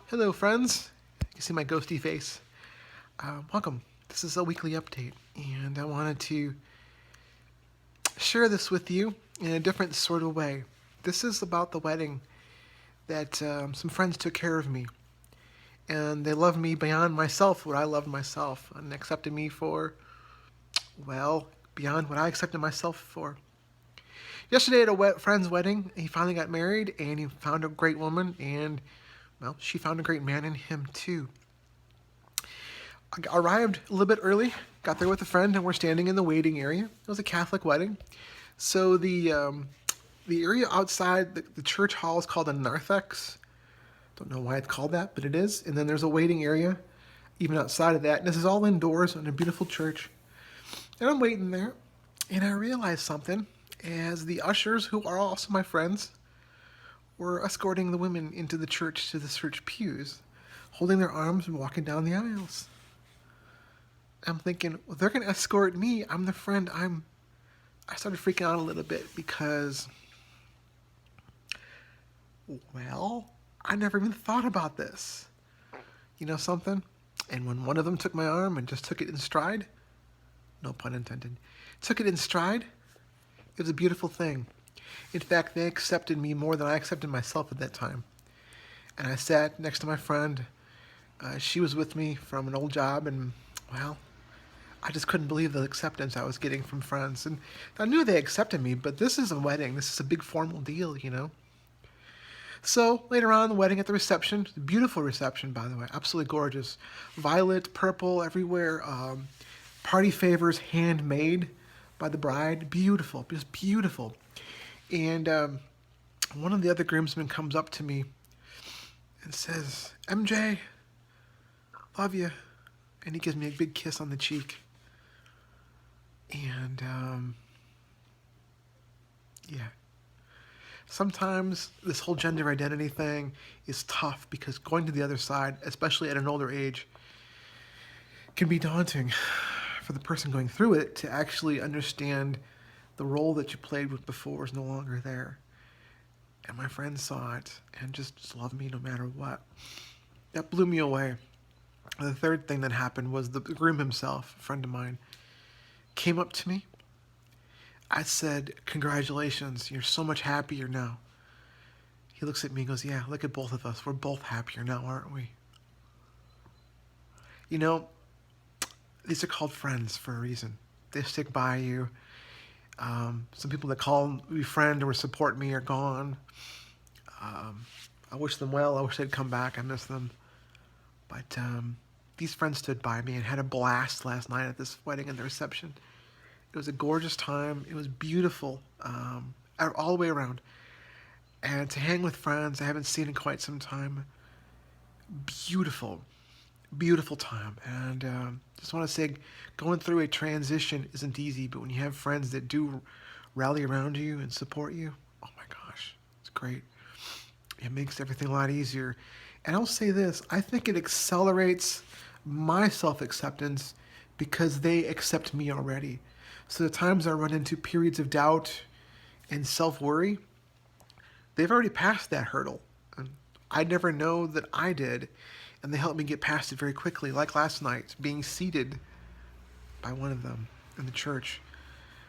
Hello, friends. You can see my ghosty face. Welcome. This is a weekly update, and I wanted to share this with you in a different sort of way. This is about the wedding that some friends took care of me, and they loved me beyond myself, what I loved myself, and accepted me for, well, beyond what I accepted myself for. Yesterday at a friend's wedding, he finally got married, and he found a great woman, and, well, she found a great man in him, too. I arrived a little bit early, got there with a friend, and we're standing in the waiting area. It was a Catholic wedding. So the area outside the church hall is called a narthex. Don't know why it's called that, but it is. And then there's a waiting area even outside of that. And this is all indoors in a beautiful church. And I'm waiting there, and I realized something as the ushers, who are also my friends, were escorting the women into the church to the church pews, holding their arms and walking down the aisles. I'm thinking, well, they're going to escort me. I'm the friend. I started freaking out a little bit because, well, I never even thought about this. You know something? And when one of them took my arm and just took it in stride, no pun intended, took it in stride, it was a beautiful thing. In fact, they accepted me more than I accepted myself at that time. And I sat next to my friend. She was with me from an old job, and, well, I just couldn't believe the acceptance I was getting from friends. And I knew they accepted me, but this is a wedding. This is a big formal deal, you know? So later on, the wedding at the reception, beautiful reception, by the way, absolutely gorgeous. Violet, purple everywhere. Party favors handmade by the bride. Beautiful, just beautiful. And one of the other groomsmen comes up to me and says, "MJ, love you." And he gives me a big kiss on the cheek. And, yeah. Sometimes this whole gender identity thing is tough because going to the other side, especially at an older age, can be daunting for the person going through it to actually understand the role that you played with before is no longer there. And my friend saw it and just loved me no matter what. That blew me away. The third thing that happened was the groom himself, a friend of mine, came up to me. I said, "Congratulations, you're so much happier now." He looks at me and goes, "Yeah, look at both of us. We're both happier now, aren't we?" You know, these are called friends for a reason. They stick by you. Some people that call me friend or support me are gone. I wish them well. I wish they'd come back. I miss them. But these friends stood by me and had a blast last night at this wedding and the reception. It was a gorgeous time. It was beautiful all the way around. And to hang with friends I haven't seen in quite some time. Beautiful, beautiful time. And just want to say, going through a transition isn't easy, but when you have friends that do rally around you and support you, oh my gosh, it's great. It makes everything a lot easier. And I'll say this, I think it accelerates my self-acceptance because they accept me already. So the times I run into periods of doubt and self-worry, they've already passed that hurdle. And I never know that I did, and they helped me get past it very quickly. Like last night, being seated by one of them in the church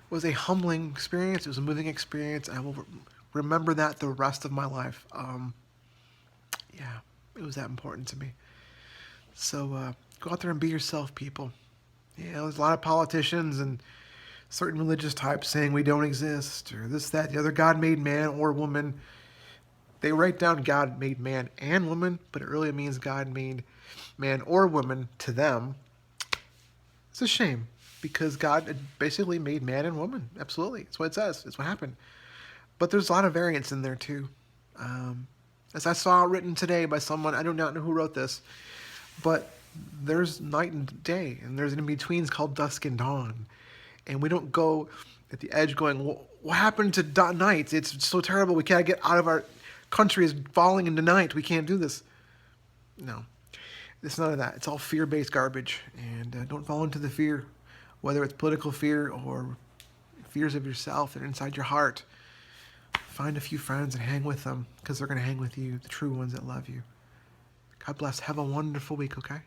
was a humbling experience. It was a moving experience. I will remember that the rest of my life. Yeah, it was that important to me. So go out there and be yourself, people. Yeah, there's a lot of politicians and certain religious types saying we don't exist, or this, that, the other. God made man or woman. They write down God made man and woman, but it really means God made man or woman to them. It's a shame because God basically made man and woman. Absolutely. That's what it says. It's what happened. But there's a lot of variance in there too. As I saw written today by someone, I do not know who wrote this, but there's night and day, and there's an in-betweens called dusk and dawn. And we don't go at the edge going, what happened to night? It's so terrible. We can't get out of our country is falling into night. We can't do this. No, it's none of that. It's all fear-based garbage. And don't fall into the fear, whether it's political fear or fears of yourself that are inside your heart. Find a few friends and hang with them because they're going to hang with you, the true ones that love you. God bless. Have a wonderful week, okay?